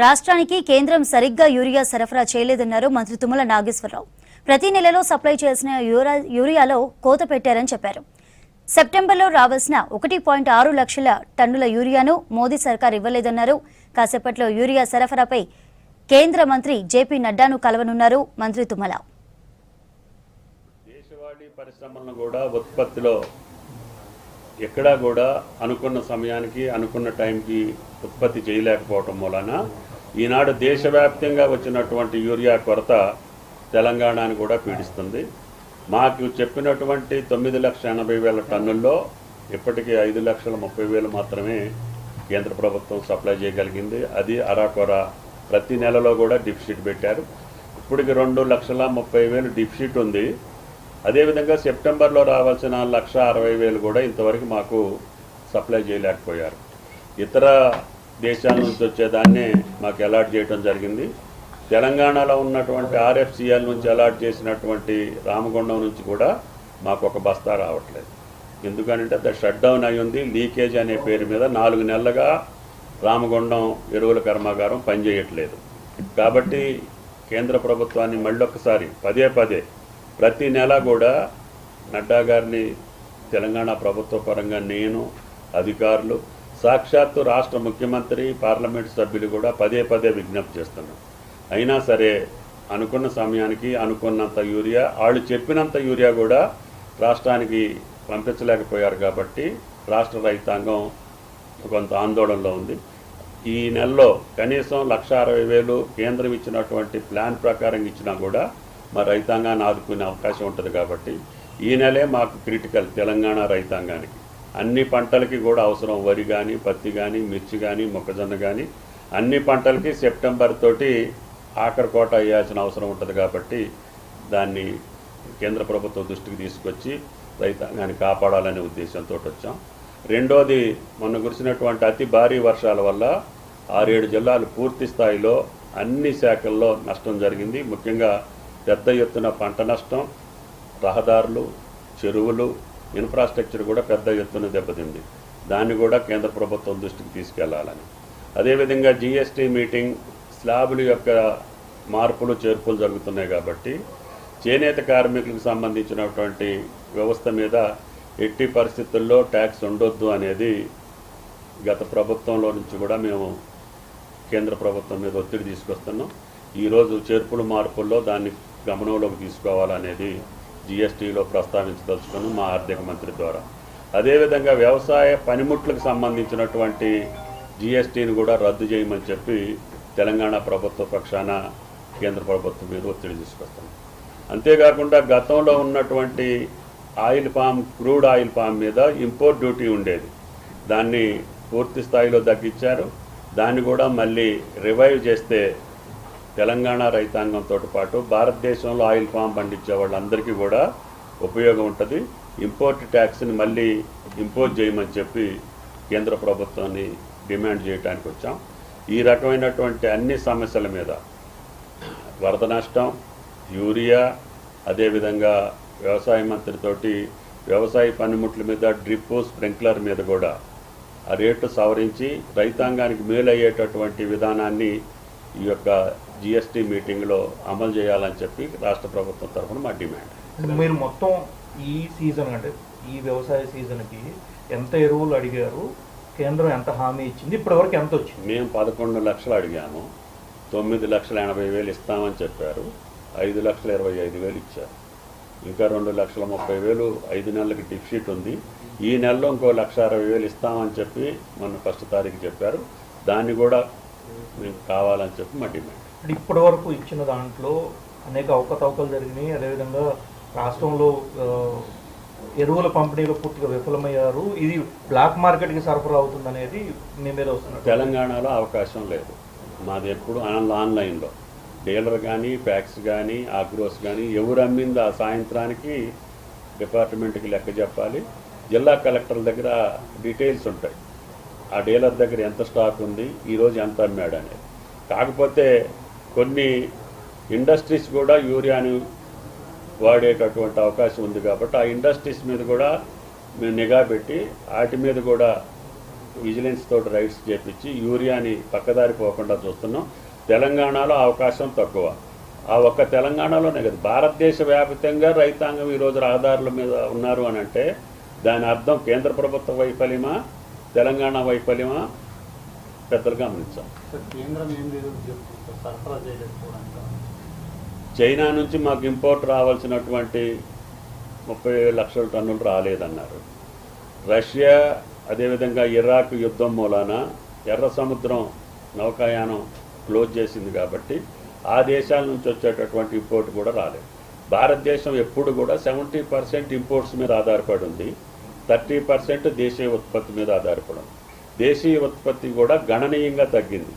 రాష్ట్రానికి కేంద్రం సరిగ్గా యూరియా సరఫరా చేయలేదన్నారు మంత్రి తుమ్మల నాగేశ్వరరావు. ప్రతి నెలలో సప్లై చేసిన యూరియాలో కోత పెట్టారని చెప్పారు. సెప్టెంబర్లో రావాల్సిన 1.6 లక్షల టన్నుల యూరియాను మోదీ సర్కార్ ఇవ్వలేదన్నారు. కాసేపట్లో యూరియా సరఫరాపై కేంద్ర మంత్రి జేపీ నడ్డాను కలవనున్నారు మంత్రి తుమ్మల. దేశవాళీ పరిశ్రమలను కూడా ఉత్పత్తిలో ఎక్కడా కూడా అనుకున్న సమయానికి అనుకున్న టైంకి ఉత్పత్తి చేయలేకపోవటం వలన ఈనాడు దేశవ్యాప్తంగా వచ్చినటువంటి యూరియా కొరత తెలంగాణను కూడా పీడిస్తుంది. మాకు చెప్పినటువంటి 9,80,000 టన్నుల్లో ఇప్పటికీ 5,30,000 మాత్రమే కేంద్ర ప్రభుత్వం సప్లై చేయగలిగింది. అది అరాకొర ప్రతి నెలలో కూడా డిఫిసిట్ పెట్టారు. ఇప్పటికి 2,30,000 డిఫిసిట్ ఉంది. అదేవిధంగా సెప్టెంబర్లో రావాల్సిన 1,60,000 కూడా ఇంతవరకు మాకు సప్లై చేయలేకపోయారు. ఇతర దేశాల నుంచి వచ్చేదాన్ని మాకు అలాట్ చేయడం జరిగింది. తెలంగాణలో ఉన్నటువంటి ఆర్ఎఫ్సిఎల్ నుంచి అలాట్ చేసినటువంటి రామగుండం నుంచి కూడా మాకు ఒక బస్తా రావట్లేదు. ఎందుకంటే అది షట్ డౌన్ అయి ఉంది. లీకేజ్ అనే పేరు మీద 4 నెలలుగా రామగుండం ఎరువుల కర్మాగారం పనిచేయట్లేదు. కాబట్టి కేంద్ర ప్రభుత్వాన్ని మళ్ళొక్కసారి పదే ప్రతి నెల కూడా నడ్డా గారిని తెలంగాణ ప్రభుత్వ పరంగా నేను, అధికారులు, సాక్షాత్తు రాష్ట్ర ముఖ్యమంత్రి, పార్లమెంటు సభ్యులు కూడా పదే విజ్ఞప్తి చేస్తున్నాం. అయినా సరే అనుకున్న సమయానికి అనుకున్నంత యూరియా, వాళ్ళు చెప్పినంత యూరియా కూడా రాష్ట్రానికి పంపించలేకపోయారు. కాబట్టి రాష్ట్ర రైతాంగం కొంత ఆందోళనలో ఉంది. ఈ నెలలో కనీసం 1,60,000 కేంద్రం ఇచ్చినటువంటి ప్లాన్ ప్రకారం ఇచ్చినా కూడా మా రైతాంగాన్ని ఆదుకునే అవకాశం ఉంటుంది. కాబట్టి ఈ నెలే మాకు క్రిటికల్ తెలంగాణ రైతాంగానికి. అన్ని పంటలకి కూడా అవసరం. వరి కానీ, పత్తి కానీ, మిర్చి కానీ, మొక్కజొన్న కానీ అన్ని పంటలకి సెప్టెంబర్ తోటి ఆఖరి కోట అయ్యాల్సిన అవసరం ఉంటుంది. కాబట్టి దాన్ని కేంద్ర ప్రభుత్వం దృష్టికి తీసుకొచ్చి రైతాంగాన్ని కాపాడాలనే ఉద్దేశంతో వచ్చాం. రెండోది, మొన్న కురిసినటువంటి అతి భారీ వర్షాల వల్ల 6-7 జిల్లాలు పూర్తి స్థాయిలో అన్ని శాఖల్లో నష్టం జరిగింది. ముఖ్యంగా పెద్ద ఎత్తున పంట నష్టం, రహదారులు, చెరువులు, ఇన్ఫ్రాస్ట్రక్చర్ కూడా పెద్ద ఎత్తున దెబ్బతింది. దాన్ని కూడా కేంద్ర ప్రభుత్వం దృష్టికి తీసుకెళ్లాలని. అదేవిధంగా జిఎస్టీ మీటింగ్, స్లాబుల యొక్క మార్పులు చేర్పులు జరుగుతున్నాయి. కాబట్టి చేనేత కార్మికులకు సంబంధించినటువంటి వ్యవస్థ మీద ఎట్టి పరిస్థితుల్లో ట్యాక్స్ ఉండొద్దు అనేది గత ప్రభుత్వంలో నుంచి కూడా మేము కేంద్ర ప్రభుత్వం మీద ఒత్తిడి తీసుకొస్తున్నాం. ఈరోజు చేర్పులు మార్పుల్లో దాన్ని గమనంలోకి తీసుకోవాలనేది జిఎస్టీలో ప్రస్తావించదలుచుకున్నాం మా ఆర్థిక మంత్రి ద్వారా. అదేవిధంగా వ్యవసాయ పనిముట్లకు సంబంధించినటువంటి జిఎస్టీని కూడా రద్దు చేయమని చెప్పి తెలంగాణ ప్రభుత్వ పక్షాన కేంద్ర ప్రభుత్వం మీద ఒత్తిడి తీసుకొస్తాం. అంతేకాకుండా గతంలో ఉన్నటువంటి oil palm, crude oil palm మీద ఇంపోర్ట్ డ్యూటీ ఉండేది. దాన్ని పూర్తి స్థాయిలో తగ్గించారు. దాన్ని కూడా మళ్ళీ రివైవ్ చేస్తే తెలంగాణ రైతాంగంతో పాటు భారతదేశంలో ఆయిల్ పామ్ పండించే వాళ్ళందరికీ కూడా ఉపయోగం ఉంటుంది. ఇంపోర్ట్ ట్యాక్స్ని మళ్ళీ ఇంపోజ్ చేయమని చెప్పి కేంద్ర ప్రభుత్వాన్ని డిమాండ్ చేయడానికి వచ్చాం. ఈ రకమైనటువంటి అన్ని సమస్యల మీద వరద నష్టం, యూరియా, అదేవిధంగా వ్యవసాయ మంత్రితోటి వ్యవసాయ పనిముట్ల మీద, డ్రిప్, స్ప్రింక్లర్ మీద కూడా ఆ రేటు సవరించి రైతాంగానికి మేలయ్యేటటువంటి విధానాన్ని ఈ యొక్క జిఎస్టీ మీటింగ్లో అమలు చేయాలని చెప్పి రాష్ట్ర ప్రభుత్వం తరఫున మా డిమాండ్. మీరు మొత్తం ఈ సీజన్ అంటే ఈ వ్యవసాయ సీజన్కి ఎంత ఎరువులు అడిగారు, కేంద్రం ఎంత హామీ ఇచ్చింది, ఇప్పటివరకు ఎంత వచ్చింది? మేము 11 లక్షలు అడిగాము. 9,80,000 ఇస్తామని చెప్పారు. 5,25,000 ఇచ్చారు. ఇంకా 2,30,000 5 నెలలకి డిఫిసిట్ ఉంది. ఈ నెలలో ఇంకో 1,60,000 ఇస్తామని చెప్పి మొన్న 1 తారీఖు చెప్పారు. దాన్ని కూడా మేము కావాలని చెప్పి మా డిమాండ్. ఇప్పటి వరకు ఇచ్చిన దాంట్లో అనేక అవకతవకలు జరిగినాయి. అదేవిధంగా రాష్ట్రంలో ఎరువుల పంపిణీలో పూర్తిగా విఫలమయ్యారు. ఇది బ్లాక్ మార్కెట్కి సరఫరా అవుతుందనేది మీ మీద వస్తుంది. తెలంగాణలో అవకాశం లేదు. మాది ఎప్పుడు ఆన్లైన్లో డీలర్ కానీ, ప్యాక్స్ కానీ, ఆగ్రోస్ కానీ ఎవరు అమ్మింది ఆ సాయంత్రానికి డిపార్ట్మెంట్కి లెక్క చెప్పాలి. జిల్లా కలెక్టర్ల దగ్గర డీటెయిల్స్ ఉంటాయి. ఆ డీలర్ దగ్గర ఎంత స్టాక్ ఉంది, ఈరోజు ఎంత అమ్మాడు అనేది. కాకపోతే కొన్ని ఇండస్ట్రీస్ కూడా యూరియాను వాడేటటువంటి అవకాశం ఉంది. కాబట్టి ఆ ఇండస్ట్రీస్ మీద కూడా మేము నిఘా పెట్టి వాటి మీద కూడా విజిలెన్స్ తోటి రైడ్స్ చేపించి యూరియాని పక్కదారి పోకుండా చూస్తున్నాం. తెలంగాణలో అవకాశం తక్కువ. ఆ ఒక్క తెలంగాణలోనే కదా, భారతదేశ వ్యాప్తంగా రైతాంగం ఈరోజు రహదారుల మీద ఉన్నారు అని అంటే దాని అర్థం కేంద్ర ప్రభుత్వ వైఫల్యమా, తెలంగాణ వైఫల్యమా పెద్దలు గమనించాం. చైనా నుంచి మాకు ఇంపోర్ట్ రావాల్సినటువంటి 30 లక్షల టన్నులు రాలేదన్నారు. రష్యా అదేవిధంగా ఇరాక్ యుద్ధం మూలాన ఎర్ర సముద్రం నౌకాయానం క్లోజ్ చేసింది కాబట్టి ఆ దేశాల నుంచి వచ్చేటటువంటి ఇంపోర్ట్ కూడా రాలేదు. భారతదేశం ఎప్పుడు కూడా 70% ఇంపోర్ట్స్ మీద ఆధారపడి ఉంది, 30% దేశీయ ఉత్పత్తి మీద ఆధారపడి ఉంది. దేశీయ ఉత్పత్తి కూడా గణనీయంగా తగ్గింది.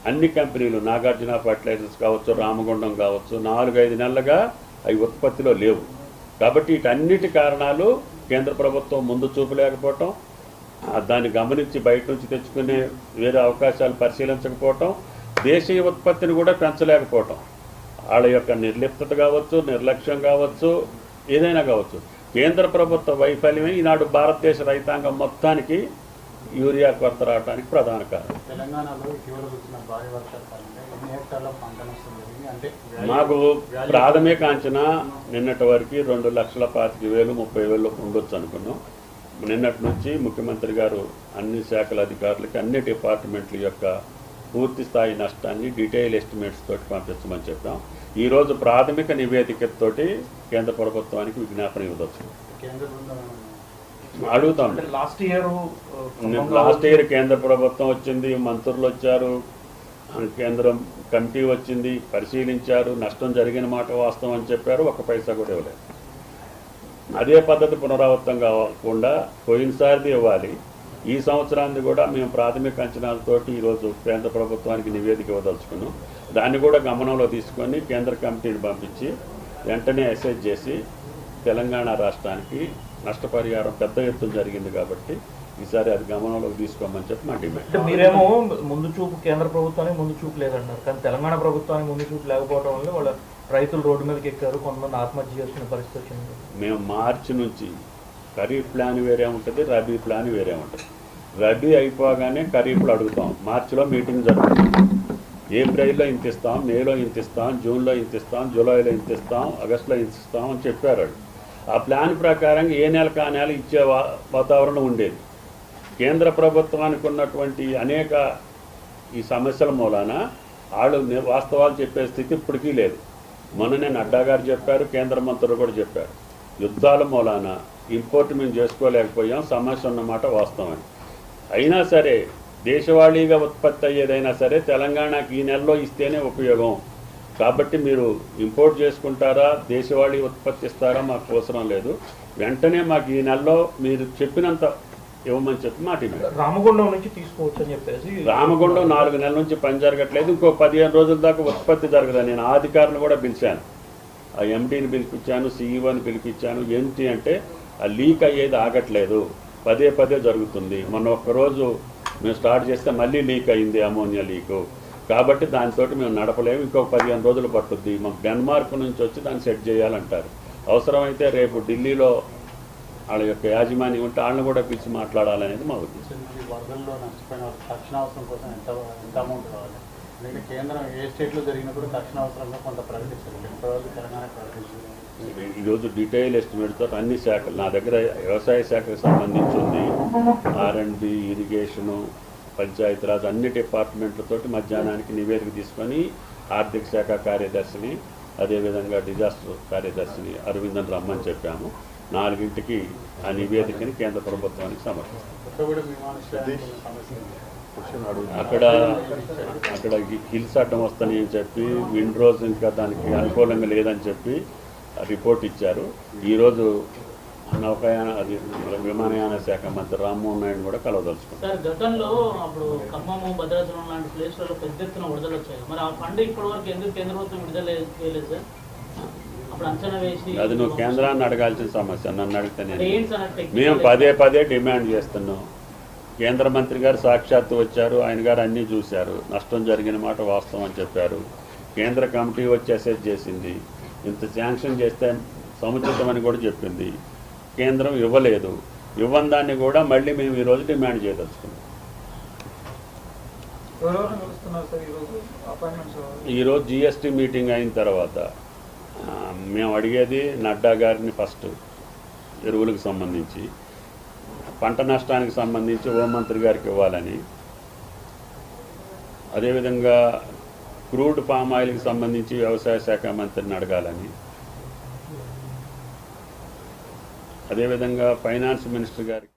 అన్ని కంపెనీలు నాగార్జున ఫర్టిలైజర్స్ కావచ్చు, రామగుండం కావచ్చు, 4-5 నెలలుగా అవి ఉత్పత్తిలో లేవు. కాబట్టి వీటన్నిటి కారణాలు కేంద్ర ప్రభుత్వం ముందు చూపలేకపోవటం, దాన్ని గమనించి బయట నుంచి తెచ్చుకునే వేరే అవకాశాలు పరిశీలించకపోవటం, దేశీయ ఉత్పత్తిని కూడా పెంచలేకపోవటం. వాళ్ళ యొక్క నిర్లిప్తత కావచ్చు, నిర్లక్ష్యం కావచ్చు, ఏదైనా కావచ్చు. కేంద్ర ప్రభుత్వ వైఫల్యమే ఈనాడు భారతదేశ రైతాంగం మొత్తానికి యూరియా కొరత రావడానికి ప్రధాన కారణం. తెలంగాణలో ఇటీవల వచ్చిన భారీ వర్షాకాలంలో ఎన్ని హెక్టార్ల పంట నష్టం జరిగింది? అంటే మాకు ప్రాథమిక అంచనా నిన్నటి వరకు 2,25,000 30,000 ఉండొచ్చు అనుకున్నాం. నిన్నటి నుంచి ముఖ్యమంత్రి గారు అన్ని శాఖల అధికారులకి, అన్ని డిపార్ట్మెంట్ల యొక్క పూర్తి స్థాయి నష్టాన్ని డీటెయిల్ ఎస్టిమేట్స్ తోటి పంపించమని చెప్పాం. ఈరోజు ప్రాథమిక నివేదికతోటి కేంద్ర ప్రభుత్వానికి విజ్ఞాపన ఇవ్వచ్చు. కేంద్ర బృందం అంటే అడుగుతాం. లాస్ట్ ఇయర్ కేంద్ర ప్రభుత్వం వచ్చింది, మంత్రులు వచ్చారు, కేంద్రం కమిటీ వచ్చింది, పరిశీలించారు, నష్టం జరిగిన మాట వాస్తవం అని చెప్పారు, 1 పైసా కూడా ఇవ్వలేదు. అదే పద్ధతి పునరావృతం కాకుండా పోయినసారిది ఇవ్వాలి. ఈ సంవత్సరాన్ని కూడా మేము ప్రాథమిక అంచనాలతోటి ఈరోజు కేంద్ర ప్రభుత్వానికి నివేదిక ఇవ్వదలుచుకున్నాం. దాన్ని కూడా గమనంలో తీసుకొని కేంద్ర కమిటీని పంపించి వెంటనే అసెస్ చేసి తెలంగాణ రాష్ట్రానికి నష్టపరిహారం పెద్ద ఎత్తున జరిగింది కాబట్టి ఈసారి అది గమనంలోకి తీసుకోమని చెప్పి మా డిమాండ్. అంటే మీరేమో ముందు చూపు కేంద్ర ప్రభుత్వానికి ముందు చూపు లేదన్నారు, కానీ తెలంగాణ ప్రభుత్వానికి ముందు చూపు లేకపోవడం వల్ల వాళ్ళ రైతులు రోడ్డు మీదకి ఎక్కారు, కొంతమంది ఆత్మహత్య చేసుకునే పరిస్థితి వచ్చింది. మేము మార్చి నుంచి ఖరీఫ్ ప్లాన్ వేరే ఉంటుంది, రబీ ప్లాన్ వేరే ఉంటుంది. రబీ అయిపోగానే ఖరీఫ్లో అడుగుతాం. మార్చిలో మీటింగ్ జరుగుతుంది. ఏప్రిల్లో ఇంత ఇస్తాం, మేలో ఇంత ఇస్తాం, జూన్లో ఇంత ఇస్తాం, జూలైలో ఇంత ఇస్తాం, ఆగస్టులో ఇంత ఇస్తాం అని చెప్పారు. ఆ ప్లాన్ ప్రకారం ఏ నెలకు ఆ నెల ఇచ్చే వాతావరణం ఉండేది. కేంద్ర ప్రభుత్వానికి ఉన్నటువంటి అనేక ఈ సమస్యల మూలాన వాళ్ళు వాస్తవాలు చెప్పే స్థితి ఇప్పటికీ లేదు. మొన్ననే నడ్డా గారు చెప్పారు, కేంద్ర మంత్రులు కూడా చెప్పారు, యుద్ధాల మూలాన ఇంపోర్ట్ మేము చేసుకోలేకపోయాం, సమస్య ఉన్నమాట వాస్తవం. అయినా సరే దేశవాళీగా ఉత్పత్తి అయ్యేదైనా సరే తెలంగాణకి ఈ నెలలో ఇస్తేనే ఉపయోగం. కాబట్టి మీరు ఇంపోర్ట్ చేసుకుంటారా, దేశవాళీ ఉత్పత్తి ఇస్తారా మాకు అవసరం లేదు, వెంటనే మాకు ఈ నెలలో మీరు చెప్పినంత ఇవ్వమని చెప్పి మాట. రామగుండం నుంచి తీసుకోవచ్చు అని చెప్పేసి, రామగుండం 4 నెలల నుంచి పని జరగట్లేదు, ఇంకో 15 రోజుల దాకా ఉత్పత్తి జరగదని నేను ఆ అధికారులను కూడా పిలిచాను. ఆ ఎండీని పిలిపించాను, సీఈఓని పిలిపించాను. ఏంటి అంటే ఆ లీక్ అయ్యేది ఆగట్లేదు, పదే జరుగుతుంది. మొన్న ఒక్కరోజు మేము స్టార్ట్ చేస్తే మళ్ళీ లీక్ అయింది, అమోనియా లీకు. కాబట్టి దాంతో మేము నడపలేము, ఇంకొక 15 రోజులు పట్టుద్ది. మాకు డెన్మార్క్ నుంచి వచ్చి దాన్ని సెట్ చేయాలంటారు. అవసరమైతే రేపు ఢిల్లీలో వాళ్ళ యొక్క యాజమాన్యం ఉంటే వాళ్ళని కూడా పిలిచి మాట్లాడాలనేది మా ఉద్దేశం. వరదల్లో నష్టపోయిన తక్షణ అవసరం కోసం ఎంత అమౌంట్ కావాలి? ఎందుకంటే కేంద్రం ఏ స్టేట్లో జరిగినప్పుడు తక్షణ అవసరంగా కొంత ప్రకటించారు, ఎంతవరకు తెలంగాణ ప్రకటించింది. ఈరోజు డీటెయిల్ ఎస్టిమేట్తో అన్ని శాఖలు నా దగ్గర వ్యవసాయ శాఖకు సంబంధించి ఉంది, R&D, ఇరిగేషను, పంచాయతీరాజ్ అన్ని డిపార్ట్మెంట్లతో మధ్యాహ్నానికి నివేదిక తీసుకొని ఆర్థిక శాఖ కార్యదర్శిని అదేవిధంగా డిజాస్టర్ కార్యదర్శిని అరవిందన్ రమ్మని చెప్పాము. 4ంటికి ఆ నివేదికని కేంద్ర ప్రభుత్వానికి సమర్పిస్తాం. అక్కడ హిల్స్ అడ్డం వస్తాయని అని చెప్పి విండ్ రోజ్ ఇంకా దానికి అనుకూలంగా లేదని చెప్పి రిపోర్ట్ ఇచ్చారు. ఈరోజు నౌకాయాన అది విమానయాన శాఖ మంత్రి రామ్మోహన్ నాయుడు కూడా కలవదలుచుకున్నారు. సార్, గతంలో అప్పుడు ఖమ్మము, భద్రాచలం లాంటి ప్లేస్లలో పెద్ద ఎత్తున విడుదల వచ్చాయి. మరి ఆ ఫండ్ ఇప్పటి వరకు ఎందుకు కేంద్ర ప్రభుత్వం విడుదల చేయలేదు సార్? అప్పుడు అంచనా వేసి అది నువ్వు కేంద్రాన్ని అడగాల్సిన సమస్య, నన్ను అడిగితే నేను. ఏంటి సార్ మేము పదే డిమాండ్ చేస్తున్నాం. కేంద్ర మంత్రి గారు సాక్షాత్తు వచ్చారు, ఆయన గారు అన్నీ చూశారు, నష్టం జరిగిన మాట వాస్తవం అని చెప్పారు. కేంద్ర కమిటీ వచ్చి అసెస్ చేసింది, ఇంత శాంక్షన్ చేస్తే సముచితమని కూడా చెప్పింది. కేంద్రం ఇవ్వలేదు. ఇవ్వని దాన్ని కూడా మళ్ళీ మేము ఈరోజు డిమాండ్ చేయదలుచుకున్నాం. ఎవరెవరు కలుస్తున్నారు సార్ ఈరోజు అపాయింట్మెంట్స్? ఈరోజు జిఎస్టీ మీటింగ్ అయిన తర్వాత మేము అడిగేది నడ్డా గారిని ఫస్ట్ ఎరువులకు సంబంధించి, పంట నష్టానికి సంబంధించి హోంమంత్రి గారికి ఇవ్వాలని, అదేవిధంగా క్రూడ్ పామ్ ఆయిల్కి సంబంధించి వ్యవసాయ శాఖ మంత్రిని అడగాలని, అదేవిధంగా ఫైనాన్స్ మినిస్టర్ గారికి